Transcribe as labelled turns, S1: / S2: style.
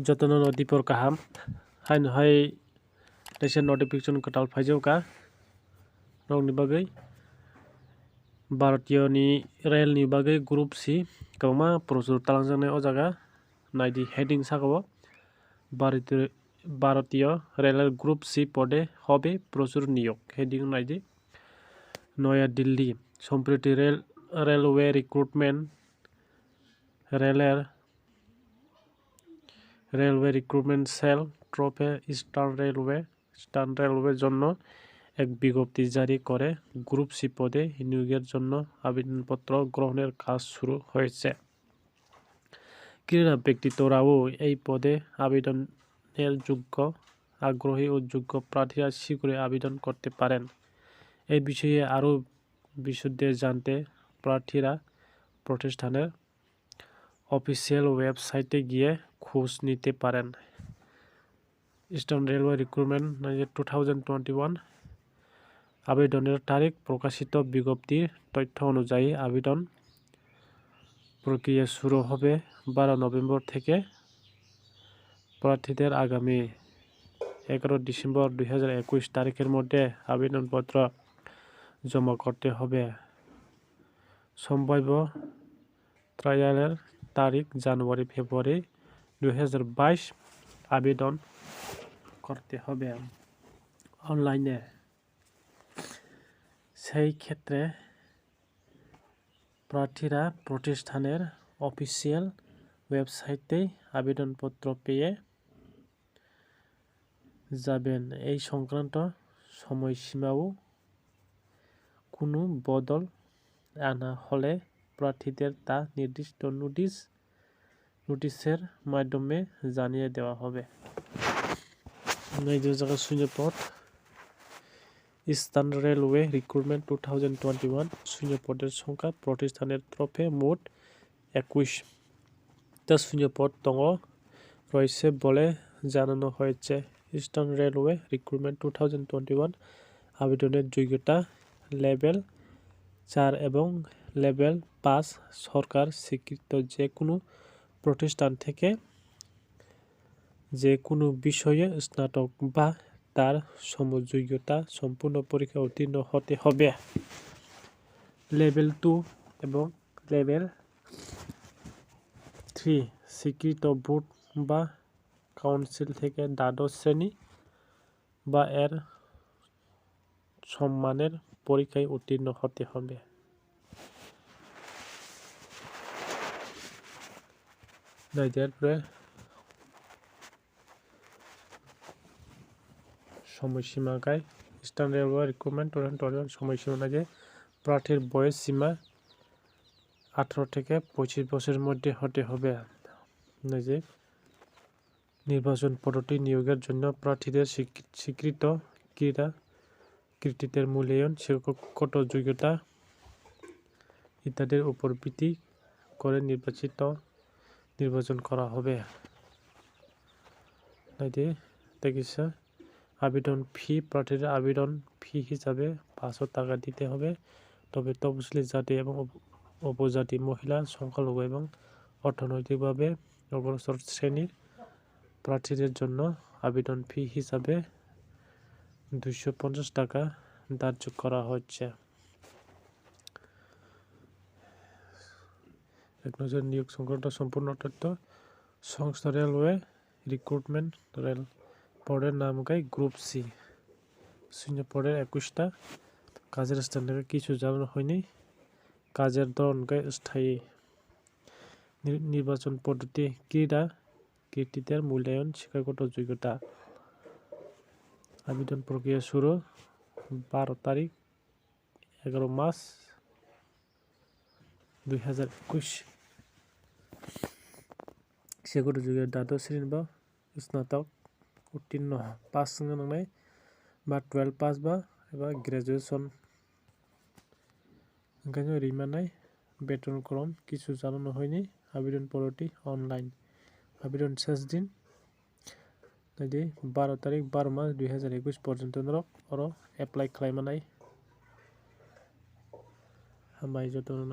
S1: যতन নদীপর কাহাম हाय देशे नोटिफिकेशन कटाल फाइजौका नौनि बागै भारतीयनि रेलनि बागै ग्रुप सी कमा प्रसुर तालांजानाय अ जागा नायदि हेडिं सागाव भारतीय रेल ग्रुप सी पदे हबे प्रचुर नियोग हेडिं नायदि नया दिल्ली सम्प्रति railway recruitment railway recruitment cell ट्रफे इस्टार्न रेलवे জন্য এক বিজ্ঞপ্তি জারি করে গ্রুপ সি পদে নিয়োগের জন্য আবেদনপত্র গ্রহণের কাজ শুরু হয়েছে। ক্রীড়া ব্যক্তিত্বরাও এই পদে আবেদনের যোগ্য আগ্রহী ও যোগ্য প্রার্থীরা শীঘ্রই আবেদন করতে পারেন। এই বিষয়ে আরও বিশদে জানতে প্রার্থীরা প্রতিষ্ঠানের অফিসিয়াল ওয়েবসাইটে গিয়ে খোঁজ নিতে পারেন। ইস্টার্ন রেলওয়ে রিক্রুটমেন্ট 2021 আবেদনের তারিখ প্রকাশিত বিজ্ঞপ্তির তথ্য অনুযায়ী আবেদন প্রক্রিয়া শুরু হবে 12 নভেম্বর থেকে। প্রার্থীদের আগামী 11 ডিসেম্বর 2021 তারিখের মধ্যে আবেদনপত্র জমা করতে হবে। সম্ভাব্য ট্রায়ালের তারিখ জানুয়ারি ফেব্রুয়ারি 2022 আবেদন করতে হবে অনলাইনে। সেই ক্ষেত্রে প্রার্থীরা প্রতিষ্ঠানের অফিসিয়াল ওয়েবসাইটেই আবেদনপত্র পেয়ে যাবেন। এই সংক্রান্ত সময়সীমাও কোনো বদল আনা হলে প্রার্থীদের তা নির্দিষ্ট নোটিশের মাধ্যমে জানিয়ে দেওয়া হবে। শূন্যপদ ইস্টার্ন রেলওয়ে রিক্রুটমেন্ট 2021 শূন্যপদের সংখ্যা প্রতিষ্ঠানের তরফে মোট 21টা শূন্যপদ রয়েছে বলে জানানো হয়েছে। ইস্টার্ন রেলওয়ে রিক্রুটমেন্ট 2021 আবেদনের যোগ্যতা লেভেল 4 এবং লেভেল 5 সরকার স্বীকৃত যে কোনো প্রতিষ্ঠান থেকে যে কোনো বিষয়ে স্নাতক বা তার সমযোগ্যতা সম্পূর্ণ পরীক্ষা উত্তীর্ণ হতে হবে। লেভেল 2 এবং লেভেল 3 স্বীকৃত বোর্ড বা কাউন্সিল থেকে দ্বাদশ শ্রেণী বা এর সম্মানের পরীক্ষায় উত্তীর্ণ হতে হবে। সময়সীমা গায় ইস্টার্ন রেলওয়ে রিক্রুটমেন্ট 2021 সময়সীমা অনুযায়ী প্রার্থীর বয়স সীমা 18 থেকে 25 বছরের মধ্যে হতে হবে। নির্বাচন পদ্ধতি নিয়োগের জন্য প্রার্থীদের স্বীকৃত ক্রীড়া কৃতিত্বের মূল্যায়ন, শিক্ষাগত যোগ্যতা ইত্যাদির উপর ভিত্তি করে নির্বাচন করা হবে। আবেদন ফি প্রার্থীদের আবেদন ফি হিসাবে 500 টাকা দিতে হবে। তবে তফসিলি জাতি এবং উপজাতি, মহিলা, সংখ্যালঘু এবং অর্থনৈতিকভাবে অগ্রসর শ্রেণীর প্রার্থীদের জন্য আবেদন ফি হিসাবে 250 টাকা ধার্য করা হচ্ছে। এক নজর নিয়োগ সংক্রান্ত সম্পূর্ণ তথ্য সংস্থা রেলওয়ে রিক্রুটমেন্ট রেল পদের নাম গাই গ্রুপ সি শূন্যপদের 21টা কাজের স্থান থেকে কিছু জানানো হয়নি। কাজের ধরন গাই স্থায়ী। নির্বাচন পদ্ধতি ক্রীড়া কৃতিত্বের মূল্যায়ন, শিক্ষাগত যোগ্যতা। আবেদন প্রক্রিয়া শুরু 12 তারিখ 11 মাস 2021। শিক্ষাগত যোগ্যতা দ্বাদশ শ্রেণী বা স্নাতক উত্তীর্ণ পাস নাंनाय বা 12 পাস বা एबा গ্রাজুয়েশন। ओंखायनो रिमानाय বেতনক্রম কিছু জানানো হয়নি। আবেদন পদ্ধতি অনলাইন। আবেদন শেষ দিন 12 তারিখ 12 মাস 2021 পর্যন্ত এপ্লাই খাलायमानाय हामबाय जतन।